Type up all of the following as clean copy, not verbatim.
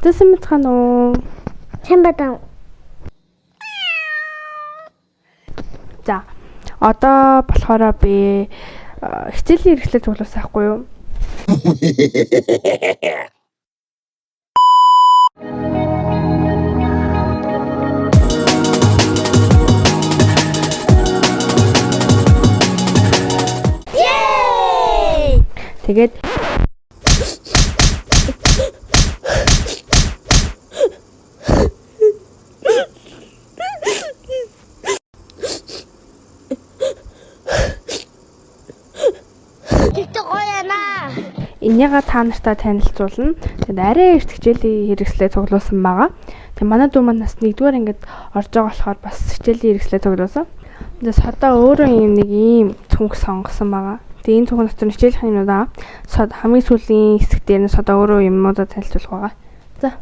Тэсэн мэцхан уу? Сайн байна. За. Одоо болохоор би хичээлийн хэрэгслээ цуглуулсан байхгүй юу? Тэгээд энийгээ та нартай танилцуулна. Тэгээд арай эрт хичээлийн хэрэгслээ цуглуулсан байгаа. Тэгээд манай дүү маань бас 1-р ангид орж байгаа болохоор бас хичээлийн хэрэгслээ цуглуулсан. Тэгээд содоо өөрөө нэг ийм цүнх сонгосон байгаа. Тэгээд энэ цүнх дотор хичээлх юмудаа хамгийн сүүлийн хэсэг дээр нь содоо өөрөө юмудаа танилцуулах байгаа.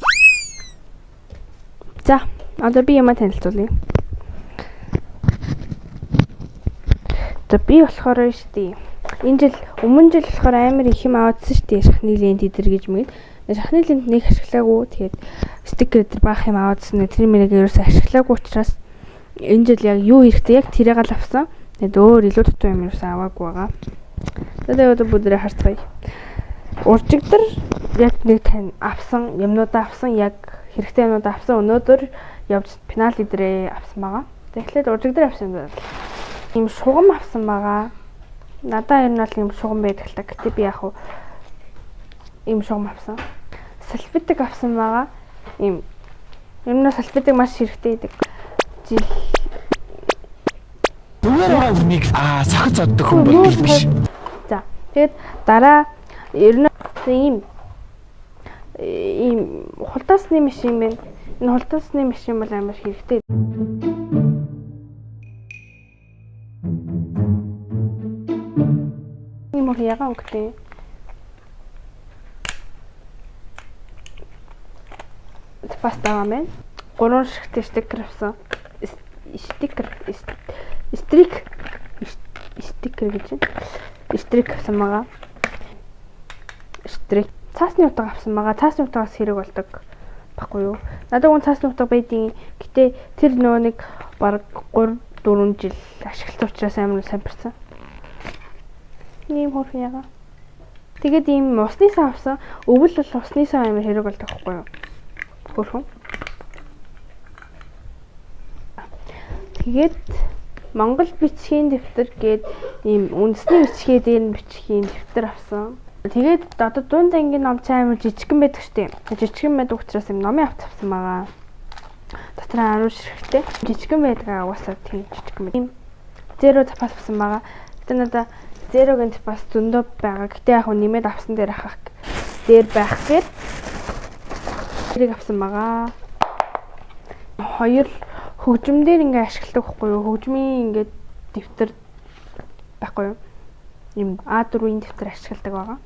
За, одоо би юмаа танилцуулъя. Би болохоор штий. Энэ жил өмнө жил болохоор амар их юм аваадсан штий. Шахны лент идэр гэж мэд. Шахны лент нэг ашиглаагүй. Тэгээд стикер дээр баах юм аваадсан. Тэр мэрэг ерөөсөө ашиглаагүй учраас энэ жил яг юу хэрэгтэй яг тэрийг л авсан. Тэгээд өөр илүү дутуу юм ерөөсөө аваагүй байгаа. Тэгээд одоо бүдэрээ харцгаая. Уржигдэр яг нэг тань авсан юмнуудаа авсан яг хэрэгтэй юмнуудаа авсан. Өнөөдөр явж пенальти дээрээ авсан байгаа. Тэгэхээр уржигдэр авсан юм байна. Ийм шугам авсан байгаа. Надаа ер нь бол ийм шугам байдаг л та. Гэтэ би яг хуу ийм шугам авсан. Салфетик авсан байгаа. Ийм ер нь салфетик маш хэрэгтэй байдаг. Жил Зүгээр нэг сахад зоддог хүн бол биш. За. Тэгээд дараа ер нь ийм хулдаасны машин байна. Энэ хулдаасны машин бол амар хэрэгтэй. Ийм ягаан өнгөтэй. Паста байгаа мэн. 3 шигтэй стикер авсан. Стикер гэж байна. Стрик авсан байгаа. Стрик. Цаасны утга авсан байгаа. Цаасны утгаас хэрэг болдог баггүй юу? Надад гон цаасны утга байдгийн. Гэтэ тэр нөгөө нэг баг 3-4 жил ашигласан учраас амар самбарсан. Ийм хөрх яга. Тэгээд ийм усны сан авсан. Өвөл бол усны сан амар хэрэг болдог байхгүй юу? Хөрхөн. Тэгээд Монгол бичгийн дэвтэр гээд ийм үндэсний бичгээ дээр нь бичгийн дэвтэр авсан. Тэгээд одоо дунд ангийн ном цай амар жижигхэн байдаг штеп. Жижигхэн байдаг учраас юм номын авц авсан байгаа. Дотроо 10 ширхтээ. Жижигхэн байдаг угаасаа тийм жижигхэн байд. Зеро запас авсан байгаа. Гэтэ надаа зерогийн запас зөндөө байгаа. Гэтэ яг нэмээд авсан дээр байх гээд тэрийг авсан байгаа. Хоёр хөгжим дээр ингээ ашигладаг байхгүй юу? Хөгжмийн ингээ дэвтэр байхгүй юу? Ийм А4-ийн дэвтэр ашигладаг байгаа.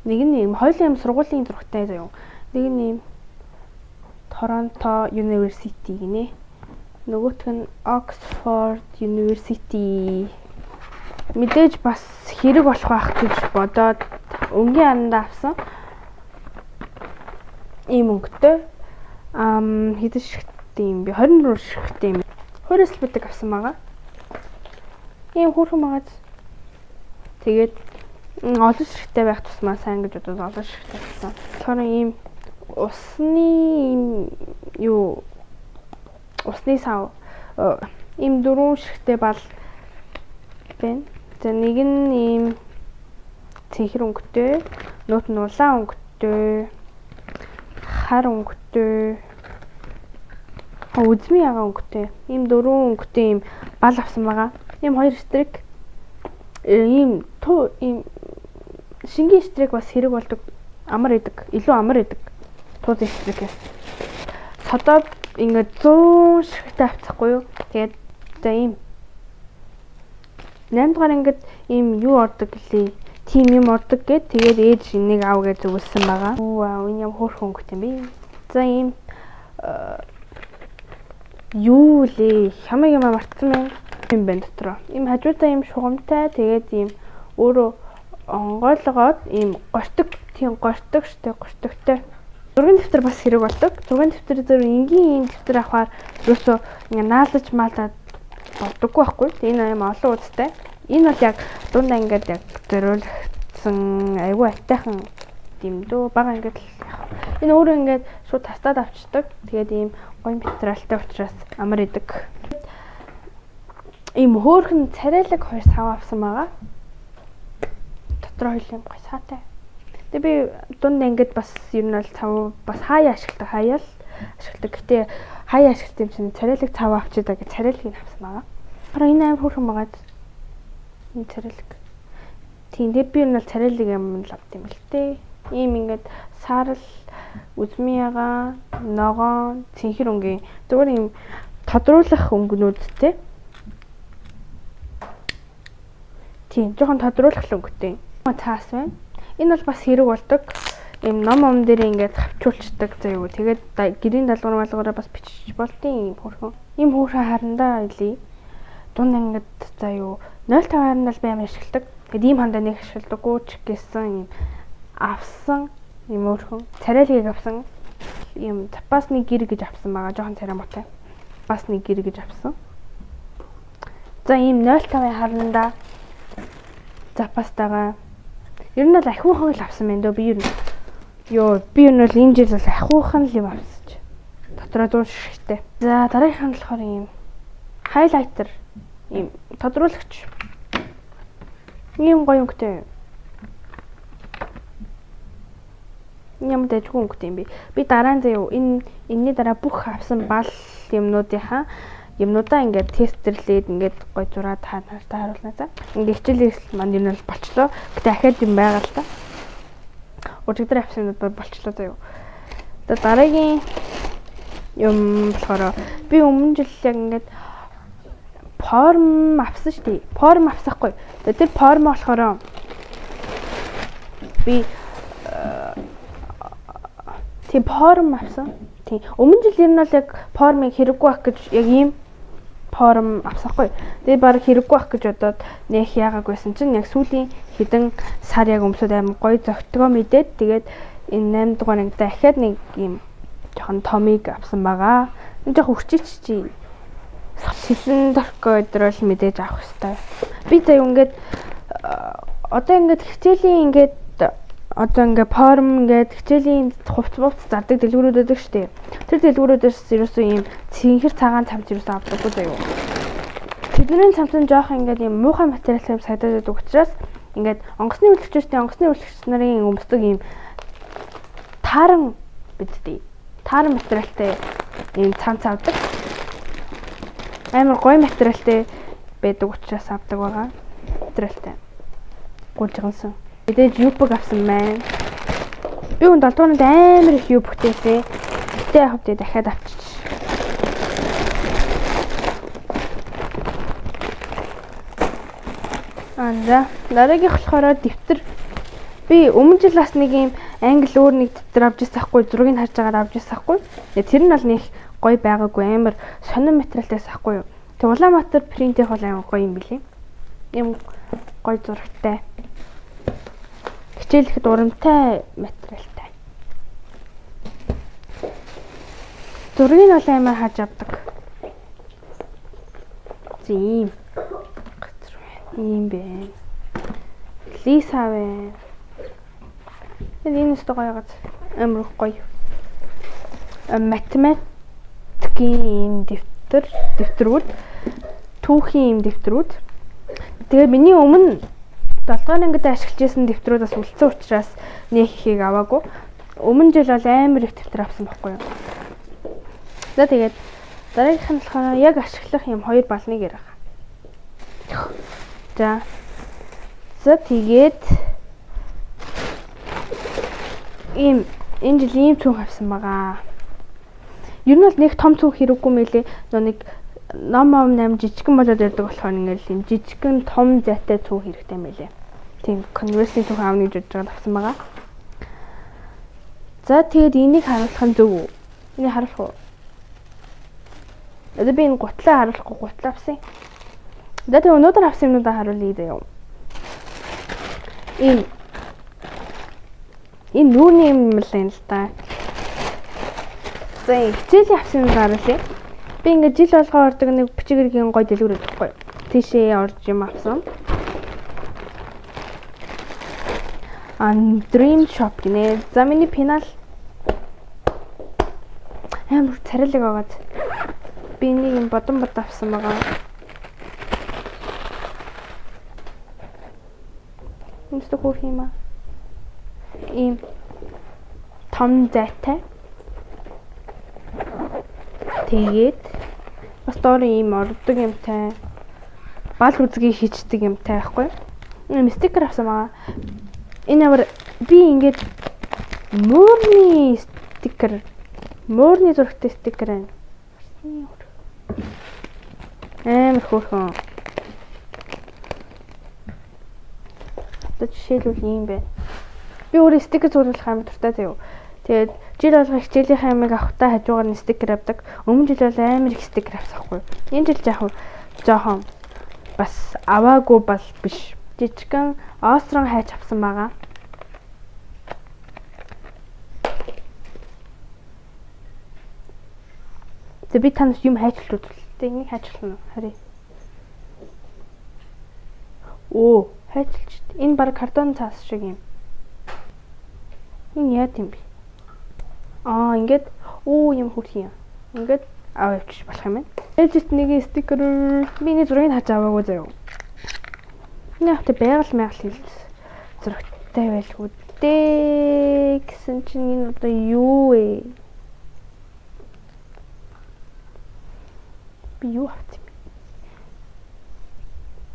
Нэг нь ийм хоёулын сургуулийн зурагтай заяа. Нэг нь ийм Торонто University гинэ. Нөгөөх нь Oxford University. Мэдээж бас хэрэг болох байх гэж бодоод өнгийн арандаа авсан. Ийм өнгөтэй. Хэдэн шигтэй юм бэ? 24 шигтэй юм. Хөрөөс битэг авсан байгаа. Ийм хөрхөн байгаа. Тэгээд олон шигтэй байх тусмаа сайн гэж бодоод олон шигтэй авсан. Тэгэхээр ийм усны юу усны сав ийм 4 шигтэй бал байна. За нэг нь ийм цэнхэр өнгөтэй, нөт нь улаан өнгөтэй, хар өнгөтэй, үзмийн ягаан өнгөтэй. Ийм 4 өнгөтэй ийм бал авсан байгаа. Ийм 2 стрик ийм шингийн стрик бас хэрэг болдог. Амар идэг, илүү амар идэг. Тууз стрикээс. Содоо ингээд 100 шигтэй авчихгүй юу? Тэгээд за ийм 8 дугаар ингээд ийм юу ордог гэлээ. Тим юм ордог гэд тэгээд ээж энийг аав гэж зөвлөсөн байгаа. Вау, энэ юм хөөрхөн өнгөтэй юм би. За ийм юу лээ? Хамаг юм мартсан юм байна дотроо. Ийм хажуудаа ийм шугамтай тэгээд ийм өөрөө онгойлгоод ийм гортог, тийм гортог штэ, гортогтой. Зургийн дэвтэр бас хэрэг болдог. Зургийн дэвтэр дээр энгийн дэвтэр авахаар ерөөсөө ингээ наалдаж маалаад болдоггүй байхгүй. Энэ юм олон үстэй. Энэ бол яг дундаа ингээд яг зориулсан айгүй айтайхан юм дөө бага ингээд энэ өөрөө ингээд шууд тастаад авчдаг. Тэгээд ийм гоё материалтай учраас амар идэг. Ийм хөөрхөн царайлаг хоёр сав авсан байгаа. Дотор хоёул юм гоё саатай. Тэгээ би дунд ингээд бас ер нь бол цав бас хаяа ашигладаг. Гэтэ хаяа ашиглах юм чинь царайлаг цав авчиад гэж царайлагыг авсан байгаа. Харин энэ амар хөөрхөн байгаа. Энэ царайлаг. Тийм дээр би ер нь бол царайлаг юм л авт юм л дээ. Ийм ингээд саарл үзмияга ногоон цэнхэр өнгийн зүгээр ийм тодруулах өнгөнүүдтэй. Тийм жоохон тодруулах өнгөтэй. Цаас байна. Энэ бол бас хэрэг болдог. Ийм ном дээр ингээд хавчуулцдаг заяа. Тэгээд гэрийн даалгавар малгаараа бас бичиж болтын ийм хөөрхөн. Ийм хөөрхөн харандаа илий. Дунд ингээд заяа 0.5 харандаа би амар ашигладаг. Тэгээд ийм хандаа нэг ашигладаггүй ч гэсэн ийм авсан ийм өөрхөн царайлгийг авсан ийм запасны гэр гэж авсан байгаа. Жохон царай мотой. Запасны гэр гэж авсан. За ийм 0.5 харандаа запастайгаа ер нь бол ахиухан л авсан байна дөө би ер нь. Би ер нь бол энэ жил бол ахиухан л юм авсаж. Дотроо 100 шигтэй. За дараагийнх нь болохоор ийм хайлайтер ийм тодруулагч. Ийм гоё өнгөтэй. Ням дэжгүй өнгөтэй юм би. Би дараа нь заяа энэний дараа бүх авсан бал юмнуудынхаа юмнуудаа ингээд тестэрлээд ингээд гой зураад хаалтаа харуулнаа за. Ингээд хичээлээс манд юм бол болчлоо. Гэтэ ахаад юм байгаа л та. Өчигдөр авсан юмуд болчлоо заяа. Тэгээ дараагийн юм болохоор би өмнө жил яг ингээд форм авсан шүү дээ. Форм авсахгүй. Тэгээ тэр форм болохоор би тийм форм авсан. Тийм. Өмнө жил ер нь бол яг формыг хэрэггүй ах гэж яг ийм форм авсахгүй. Тэгээ баг хэрэггүй ах гэж бодоод нэх яагаагүйсэн чинь яг сүүлийн хэдэн сар яг өмсөд аим гоё зөгтгөө мэдээд тэгээд энэ 8 дугаар ангид дахиад нэг ийм жоохон томыг авсан байгаа. Энэ жоохон хүчиж чи шилэн дөркөө өдрөл мэдээж авах хэрэгтэй. Би заяа ингээд одоо ингээд хичээлийн ингээд одоо ингээд форм ингээд хичээлийн хувц зардаг дэлгүүрүүд байдаг шүү дээ. Тэр дэлгүүрүүдээс ерөөсөө ийм цэнхэр цагаан цамц ерөөсөө авдаггүй заяа. Тэдний цамцын жоох ингээд ийм муухай материалтай юм сагдаад байдаг учраас ингээд онгоцны үлгэгч нарын өмсдөг ийм тааран бидтэй. Тааран материалтай ийм цамц авдаг. Амар гоё материалтай байдаг учраас авдаг байгаа. Материалтай. Гулжгансан. Мэдээж юбг авсан байна. Би өнд 7 дуунад амар их юбгтэйсэн. Гэтэ яг хөдөө дахиад авчиж. Анда дараагийн болохоор дэвтэр. Би өмнө жил бас нэг юм англи өөр нэг дэвтэр авч ирсэн хгүй зургийг харж байгаад авч ирсэн хгүй. Тэр нь бол нэг гоё байгаагүй амар сонин материалтайс ахгүй юу. Тэг Улаанбаатар принтийнх бол амар гоё юм билий. Ийм гоё зурагтай. Хичээлэхэд урамтай материалтай. Зургийг нь бол амар хааж авдаг. Зин. Ийм байна. Лиса байна. Энэ өстө гоё газ амар гоё. Математикийн дэвтрүүд, түүхийн юм дэвтрүүд. Тэгээ миний өмнө 7 дугаар ангид ашиглаж байсан дэвтрүүд бас үлдсэн учраас нэг ихийг аваагүй. Өмнө жил бол амар их дэвтэр авсан байхгүй юу. За тэгээд дараагийнх нь болохоор яг ашиглах юм хоёр балныг ярих. За тэгээд энэ жил ийм цүнх авсан байгаа. Ер нь бол нэг том цүнх хэрэггүй мэлээ. Нэг ном 8 жижигэн болоод ирдэг болохоор ингээл юм жижигэн том зайтай цүнх хэрэгтэй мэлээ. Тийм конверсийн цүнх аавны гэж бодож авсан байгаа. За тэгээд энийг харуулах нь зөв үү? Энийг харуулах уу? Одоо би энэ гутлаа харуулахгүй гутлаа авсан. За тэгээд өнөөдөр авсан юмудаа харуулъя даа юм. Энэ нүүрний юм л юм л та. За хичээлийн авсан юм гаргалаа. Би ингээд жил болгоо ордог нэг бичигэргийн гоё дэлгүүр өгөхгүй. Тийшээ орж юм авсан. Dream Shop гинэ. За миний пенал амар царайлаг байгаад би нэг юм бодон авсан байгаа. Үнэхээр хөөх юм аа. Ийм том зайтай. Тэгээд бас доор ийм ордог юмтай. Бал үзгийг хийчдэг юмтай байхгүй. Ийм стикер авсан байгаа. Энэ амар би ингээд муурны зурагтай стикер байна. Амар хөөрхөн. Жишээлбэл юм байна. Би өөрөө стикер зурулах амар дуртай заяа. Тэгээд жил болго хичээлийнхаа ямиг авахтаа хажуугаар нь стикер авдаг. Өмнө жил бол амар их стикер авсахгүй. Энэ жил жоохон бас аваагүй бол биш. Жижигхан острон хайж авсан байгаа. Тэг би танаас юм хайчлуулж үзлээ. Энийг хайчлуулна уу? Харъя. Оо, хайчилж. Энэ баг картон цаас шиг юм. Энэ яа гэм бэ? Ингээд юм хурх юм. Ингээд аваач болох юм байна. Ээжт нэг стикер би нэг зургийг харж аваагүй заяа. Яахт байгаль хийлс зурагтай байлгүй дээ гэсэн чинь энэ одоо юу вэ? Би юу авчих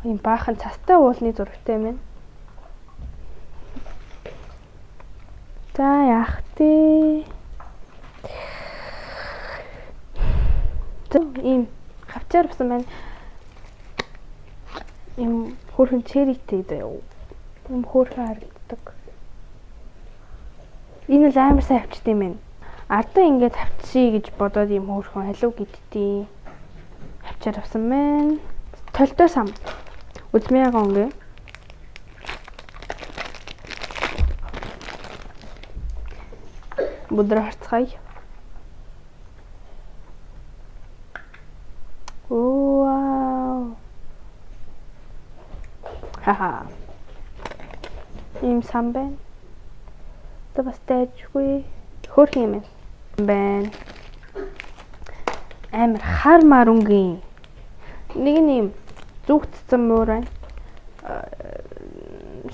юм? Ийм баахан цастай уулны зурагтай юм байна. За яах вэ? Ийм хавчаар авсан байна. Ийм хөөрхөн черитэй заяа. Ийм хөөрхөн харагддаг. Энэ л амар сайн авчт юм байна. Ардаа ингээд авчий гэж бодоод ийм хөөрхөн халуу гэдтий. Авчаар авсан байна. Толтой сам. Үзмээгаа өнгөө. Будраа харцгаая. Вау. Хаха. Ийм сам байна. Бас дайжгүй. Хөөрхөн юм байна. Амар хар марунгийн. Нэг нь юм зүгтцсэн муур байна.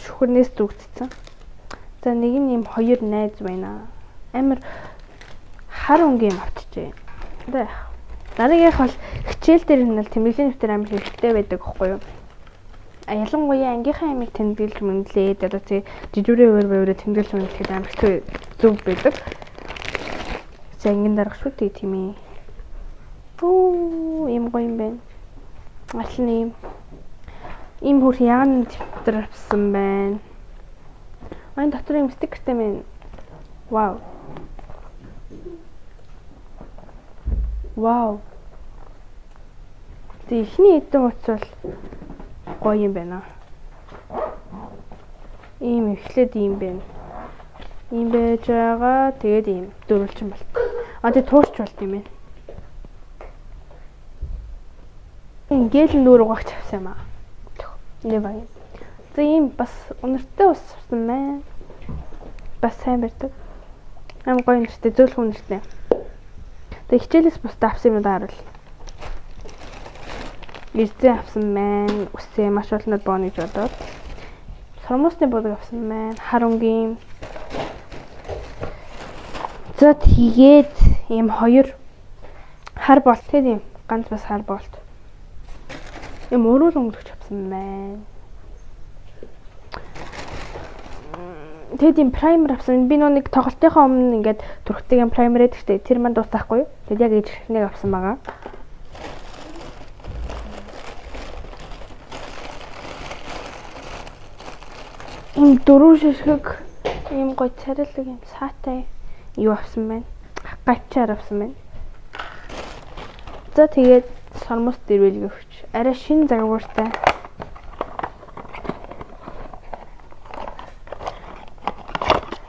Шүхрнээс зүгтцсэн. За нэг нь юм хоёр найз байна. Амар хар өнгийн юм авчижээ. Одоо дараагийнх бол хичээл дээр нь тэмдэглэлийн нэвтэр амар хэрэгтэй байдаг гэхгүй юу? Ялангуяа ангийнхаа ямиг тэмдэглэж мэндлээд одоо тий жижүүрээ өөрөөр тэмдэглэж мэндлэхэд амар зүг байдаг. За ангин дарах шүү дээ тийм ээ. Ийм гоё юм байна. Аль нь ийм хөрх яан тэмдэр авсан байна. Энэ дотор юм стикертэй байна. Вау. Вау. Ихний эдэн утас бол гоё юм байна. Ийм эхлээд ийм байна. Ийм байж байгаа. Тэгээд ийм дөрвөлчин болт. Тэгээд туурч болт юм байна. Ингээл нүүр угаач авсан юм аа. Нэ баг. За ийм бас өнөртэй ус авсан байна. Бас сайн барьдаг. Ам гоё нэртэй зөөлхөн нэртэй. Тэг хичээлээс бусдаа авсан юм даа харуул. Ирзээ авсан байна. Үсээ маш олнод бооно гэж бодоод. Сормосны бодог авсан байна. Хар өнгийн. За тэгээд ийм хоёр хар болт тийм ганц бас хар болт. Ийм өрөөл өнгөлөгч авсан байна. Тэгээд ийм праймер авсан. Би нэг тоглолтынхаа өмнө ингээд түрхтэйг юм праймер эдгтэй тэр манд дуусахгүй юу? Тэгээд яг ижихнийг авсан байгаа. Ийм дөрөв шишгэг ийм гоё царайлаг юм саатай юу авсан байна. Гачаар авсан байна. За тэгээд сормос дэрвэлг өгч. Арай шин загвартай.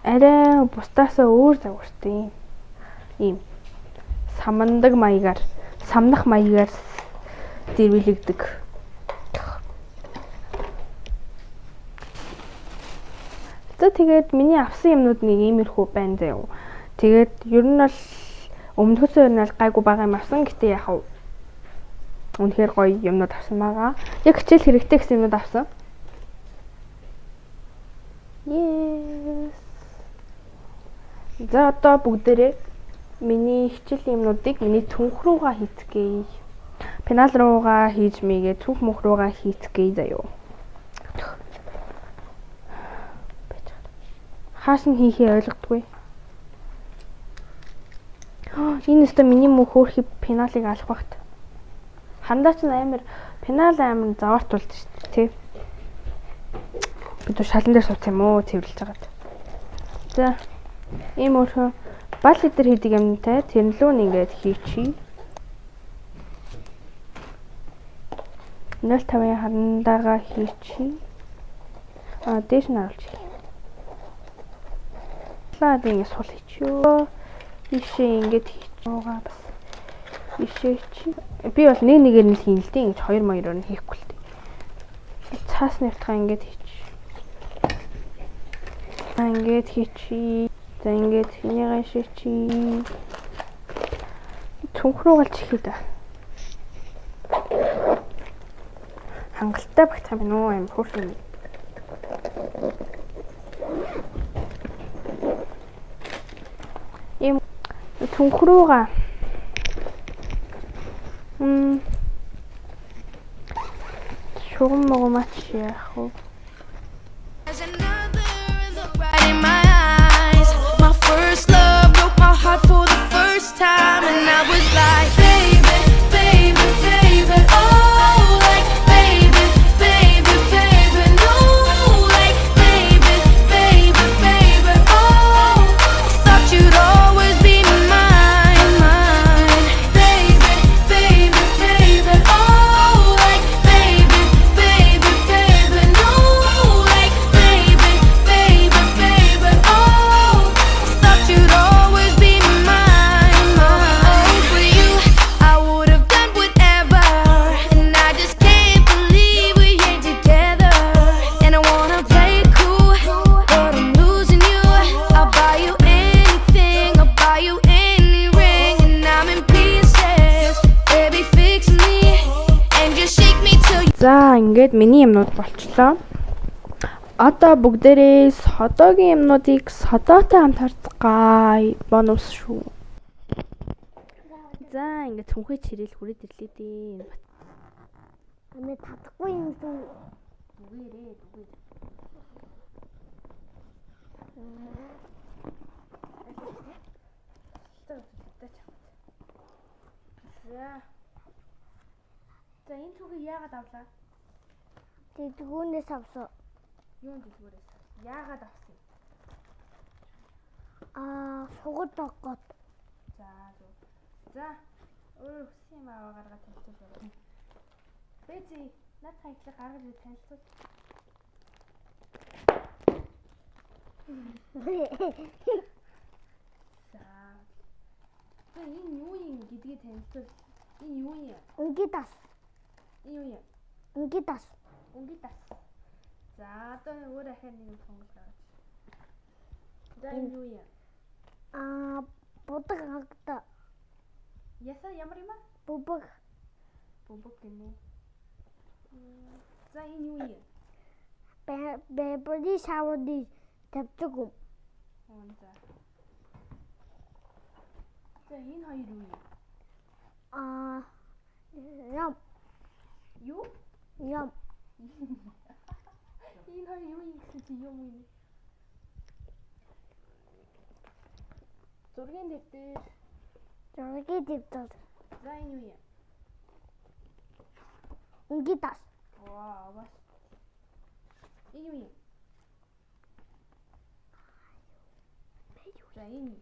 Арай бусдаасаа өөр загвартай юм. самнах маягаар дэрвэлэгдэг. Тэгээд миний авсан юмнууд нэг иймэрхүү байна заяа. Тэгээд ер нь бол өмнөхөөсөө ер нь гайгүй байгаа юм авсан. Гэтэ яхав үнэхээр гоё юмнууд авсан байгаа. Яг хичээл хэрэгтэй гэсэн юмнууд авсан. Yes. За одоо бүгдээрээ миний хичээлийн юмнуудыг миний цүнх руугаа хийцгээе. Пенал руугаа хийж мэйгээ цүнх мөх руугаа хийцгээе заяа. Хааш нь хийхээ ойлгодгүй. Энэ өстө миний мөх хөөрхий пеналыг алах багт. Хандаа ч амар пенал амар заваарт болд шүү дээ, тий. Бид шалан дээр сууц юм уу цэвэрлж байгаад. За. Ийм өөрхөн бал лидер хийдэг юмтай тэрнлүү ингээд хийчихье. 0.50 харандаага хийчихье. Дээш нь оруулчих. Лаад ингэ сул хийчихё. Ишээ ингэж хийчихвээ бас. Ишээ чи. Би бол нэгээр нь хийн л дээ. Ингэж 2 2-оор нь хийхгүй л дээ. Цаасны утгаа ингэж хийчих. Ингэж хийчих. За ингэж хинийгаа шийчих. Цүнх руу галж хийх дээ. Хангалттай багт юм уу юм хөөх юм. Ийм цүнх руугаа шугам могомач яах вэ? My first love broke my heart for the first time, and I was like, baby, baby, baby, oh, like baby, baby, baby, no, like baby, baby, baby, oh, thought you'd always be mine, mine, baby, baby, baby, oh, like baby, baby, baby, no, like baby, baby, baby, oh, thought you'd always be mine, mine. For you, I would have done whatever, and I just can't believe we ain't together. And I wanna play it cool, but I'm losing you. I'll buy you anything, I'll buy you any ring, and I'm in pieces. Baby, fix me and just shake me till you. За ингээд миний юмнууд болчлоо. Одоо бүгдээрээ содогийн юмнуудыг содоотой хамт харцгаая. Бонус шүү. За ингээд цүнхээ чирээл хүрээд ирлээ дээ. Амэ татахгүй юм шүү. Бүгээрээ. За энэ цүнхийг яагаад авлаа? Тэдгүүнээс авсан. Юунд дэлгүүрээс? Яагаад авсан? Сугад оггот. За зөв. За өөр хүссэн юм аваа гаргаад танилцуулъя. Бэзи над хайтлах гаргаж ирээ танилцуул. За. Энэ юу юм гэдгийг танилцуул. Энэ юу юм? Унгидас. Энэ юу юм? Унгидас. Унгидас. За одоо өөр ахаар нэг сонгол гаргаж. За энэ юу юм? Будаг хагта. Яса ямар юм аа? Бубаг. Бубаг гинэ. За энэ юу юм? Бэбэди шавди тавьдаг юм. За. За энэ хоёр юу юм? Ям. Юу? Ям. Энэ хоёр юу юм гэсэн чи юм уу? Зургийн дээр. Зургийн дэвтэр. За энэ юу юм? Унгидас. Вау, бас. Энэ юу юм? За энэ.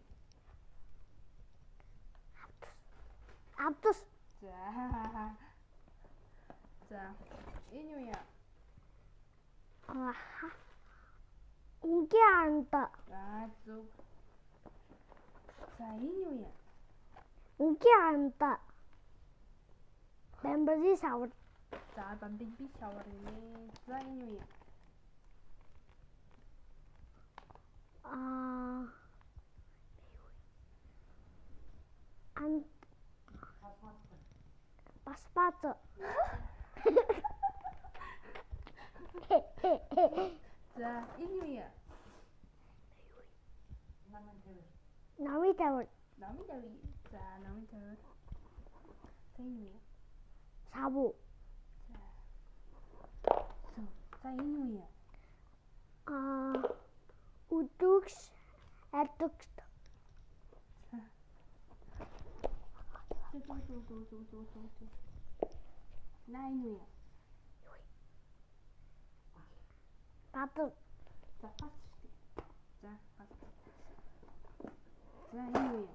Автос. За. За. Энэ юу юм? Унгианта. За зөв. За энэ юу юм? Ингийн ханда. Бамбази савар. За бамбиби шавар нэ. За энэ юу юм? Ан Басбац. За энэ юу юм? Нами тавар. Намын тавь. За намын тавь. За энэ юу юм? Сабу. За энэ юу юм? Удукс адукс. На энэ юу юм? Бат. За пас шүү дээ. За пас. За энэ юу юм?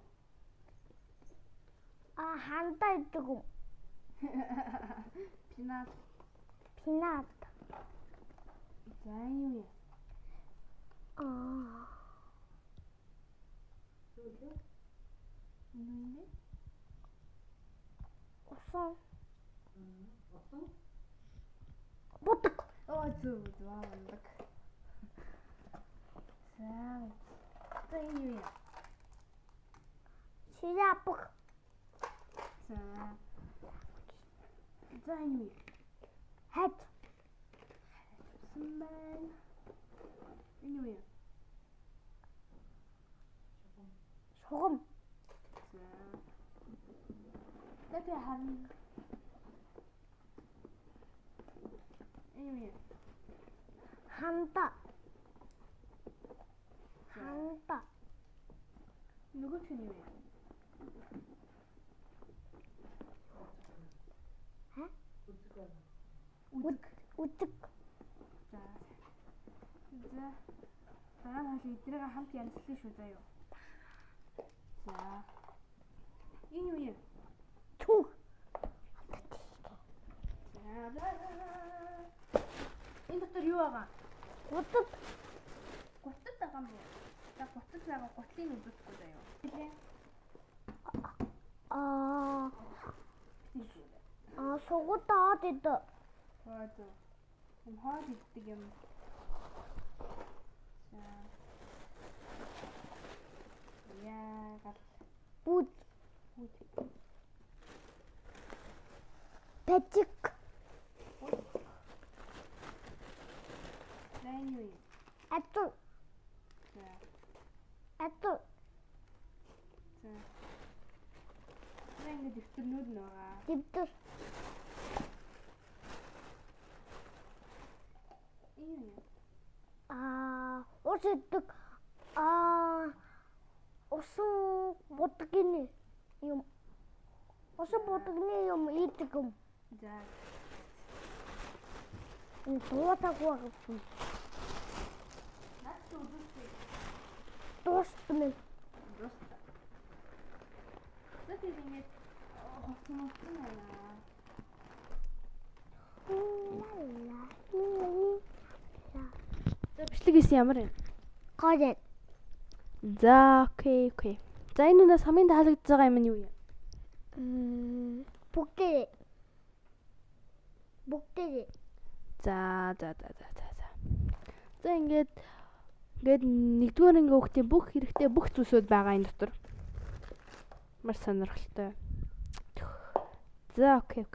Ханда идэг юм. Пинат. Пинат. За энэ юу юм? Энэ Усан. Бутг. оо зөв ондаг. За энэ юу юм? Ширапг. За энэ юу юм? Хат. Сумбан. Энэ юу юм? Шугам. Тэт хан. Энэ юу юм? Ханда. Ханда. Нөгөө ч юу юм? Үдэг. За. Дараа нь эднийг хамт янзлаа шүү заа юу. За. Энэ юу юм? Түг. За. Энэ дотор юу байгаа? Утад. Гутад байгаа юм уу? За гутад байгаа гутлын үзүүлэхгүй заа юу. Хэлээ. Сугуудаад идэв. Аа зөв. Юм хаад иддэг юм. За. Яа гал. Бүд. Пэчик. Сайн юу юм? Ату. За. Ату. За. Ингээ дэвтэрнүүд нь байгаа. Дэвтэр. Энэ юу? Ус идэг. Усан будгины юм. Усан будгины юм идэг юм. За. Энэ дуутаагүй юм. Наад үзүүлээ. Дуустмын. Дуустал. За тийм ингээд хоцсон байна. За бичлэг хийсэн ямар юм? Гоё. За окей. За энэ үнээс хамгийн таалагдж байгаа юм нь юу юм? Бүгдээ. За. За ингээд нэгдүгээр анги хүүхдийн бүх хэрэгтэй бүх зүйлсүүд байгаа энэ дотор. Маш сонирхолтой. За окей.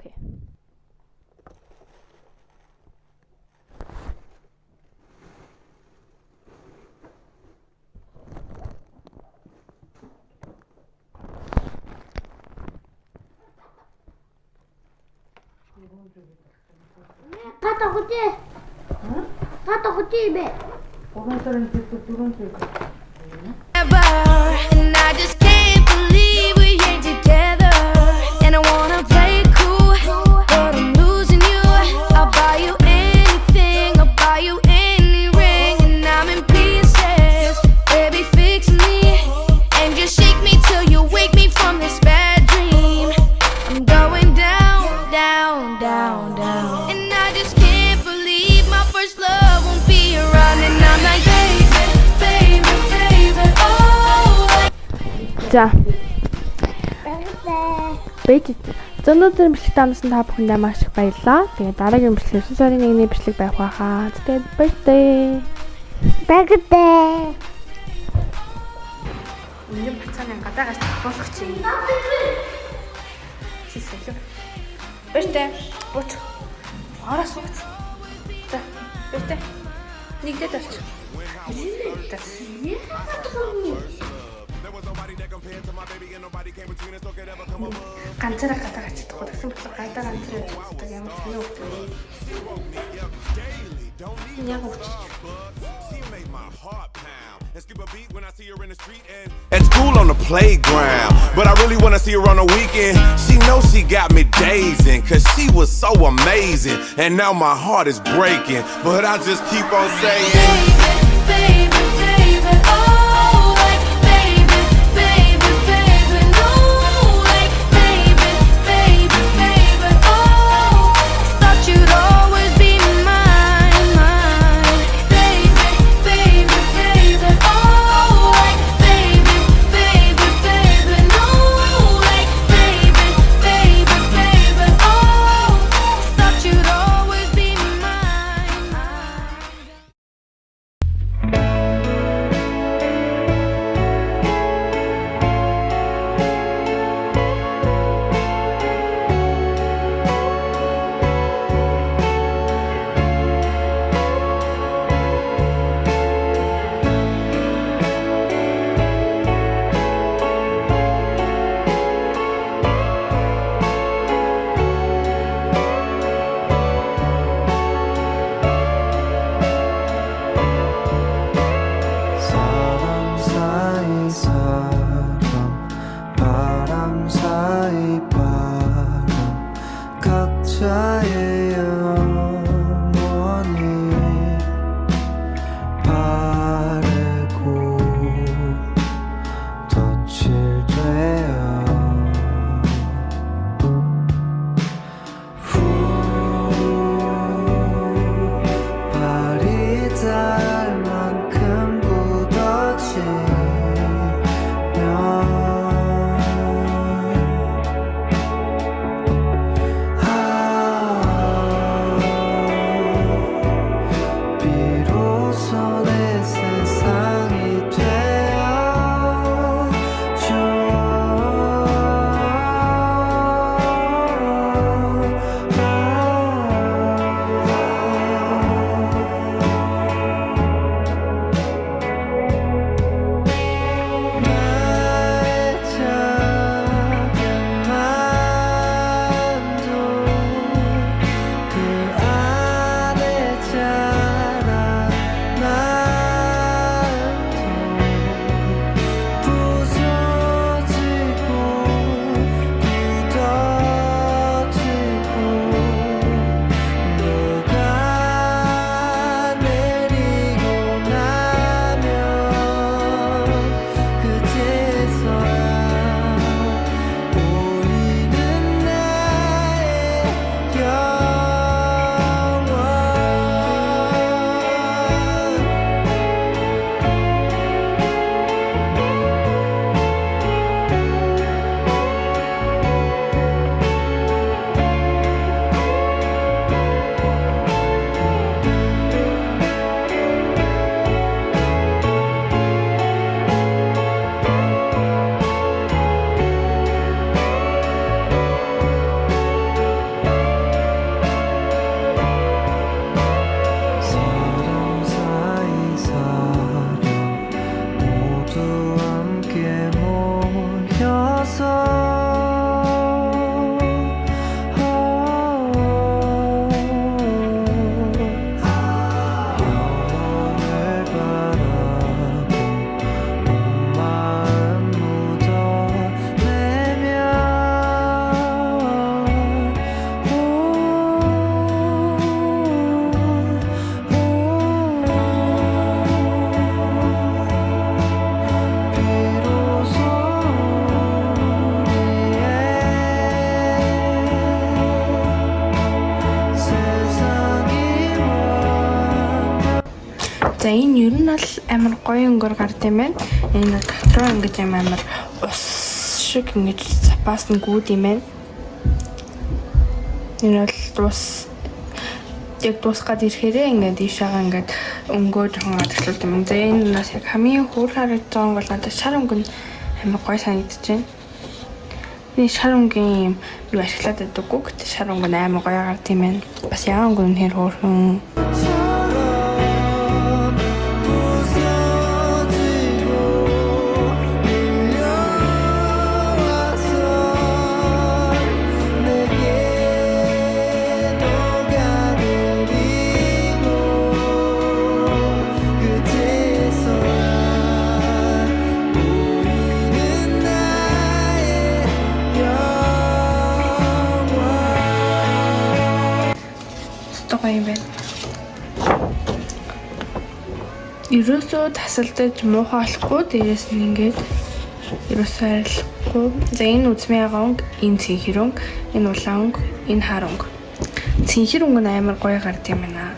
Тата хөтий бэ. And I just can't believe we ain't together. And I wanna play cool, but I'm losing you. I'll buy you anything, I'll buy you any ring. And I'm in pieces, baby fix me. And just shake me till you wake me from this bad dream. I'm going down. And I just can't believe my first love won't be around. And I'm like, baby, oh. За. Бэж өнөөдөр бичлэгт амсан та бүхэндээ маш их баярлалаа. Тэгээд дараагийн бичлэг 9 сарын 1-ний бичлэг байх байхаа. Тэгээд баяртай. Бэгдээ. Миний буцааны гадаагаас тавуулах чинь. Сэлээ. Баяртай. Ууч. Араас ууч. За. Баяртай. Нэгдээд орч. Ганцаараа гадаа гацдаг. Тэгсэн бодлоо гадаа ганцаараа гацдаг. Ямар ч юм уу. Яг ууч. At school on the playground, but I really wanna see her on the weekend. She knows she got me dazing, cause she was so amazing. And now my heart is breaking, but I just keep on saying, Baby, baby, oh, like baby, baby, baby, no, like baby, baby, baby, oh, thought you'd always be mine, mine, baby, baby, baby, oh, like baby, baby, baby, no, like baby, baby, baby, oh, thought you'd always be mine, mine. 사람 사이 사람 바람 사이 바람 각자의 영원히 바래고 덧칠 되어 발이 닿을 만큼 비로소 내 세상이 나의 작은 마음도 그 안에 자란 마음도 부서지고 굳어지고 녹아내리고 나면 그제서야 보이는 나의 영원. 사람 사이 사람 모두 함께 모여서 영원을 바라고 온 마음 묻어내면 비로소 우리의 세상이 완벽. За энэ ер нь бол амар гоё өнгөөр гард юм байна. Энэ дотроо ингэж амар ус шиг ингэж запас нь гүд юм байна. Энэ бол яг дуусгаад ирэхээрээ ингээд ийшээгаа ингээд өнгөө жоохон гадагшлуулт юм. За энэ нас яг хамгийн хөөр харагдаж байгаа нь бол надад шар өнгө амар гоё санагдаж байна. Би шар өнгөний юу ашиглаад байдаггүй. Гэтэ шар өнгө амар гоё гард юм байна. Бас яа өнгө нь хэр хөөрхөн. Гоё юм байна. Ерөөсөө тасалдаж муухай болохгүй, дээрээс нь ингээд ерөөсөө арилахгүй. За энэ үзмийн өнгө, энэ цэнхэр өнгө, энэ улаан өнгө, энэ хар өнгө. Цэнхэр өнгө нь амар гоё гард юм байна.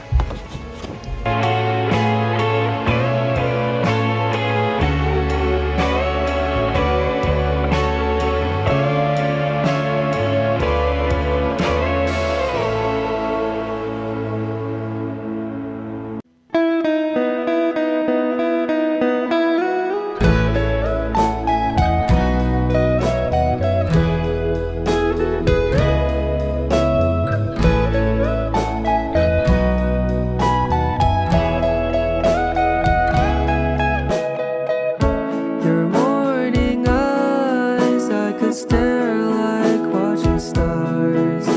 Your morning eyes, I could stare like watching stars.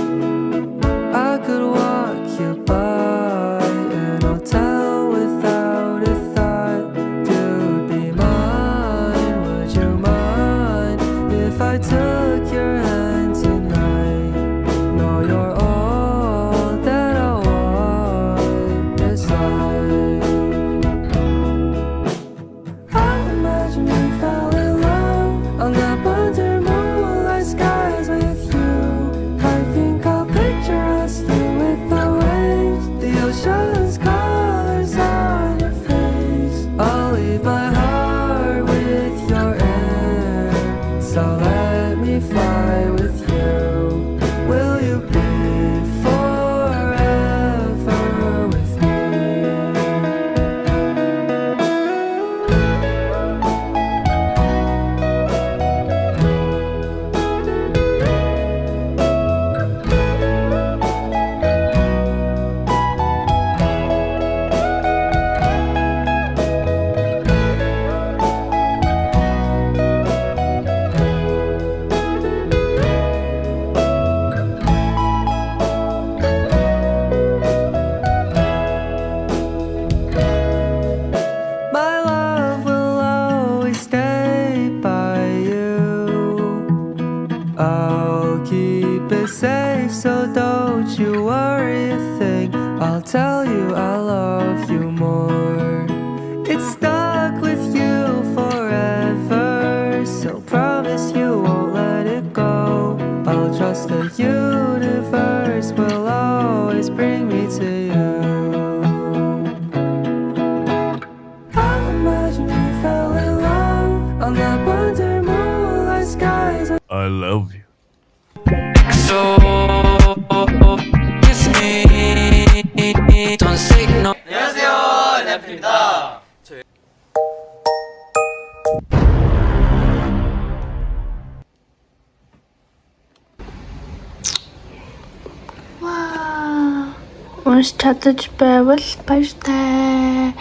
I could walk you by an hotel without a thought. You'd be mine, would you mind if I took your hand tonight? No, you're all that I want this life. I imagine we fell in love on that under moonlight skies with you. I think I'll picture us here with the waves, the ocean's colors on your face. I'll leave my heart with your air, so let me fly with you. Will you be forever with me? My love will always stay by you. I'll keep it safe, so don't you worry a thing. I'll tell you I love you more. It's stuck with you forever, so promise you won't let it go. I'll trust the universe will always bring me to you. I imagine we fell in love on that wonder moonlight skies. I love you. So kiss me, don't say no. 안녕하세요, 래프입니다. Унш чадаж байвал баяртай.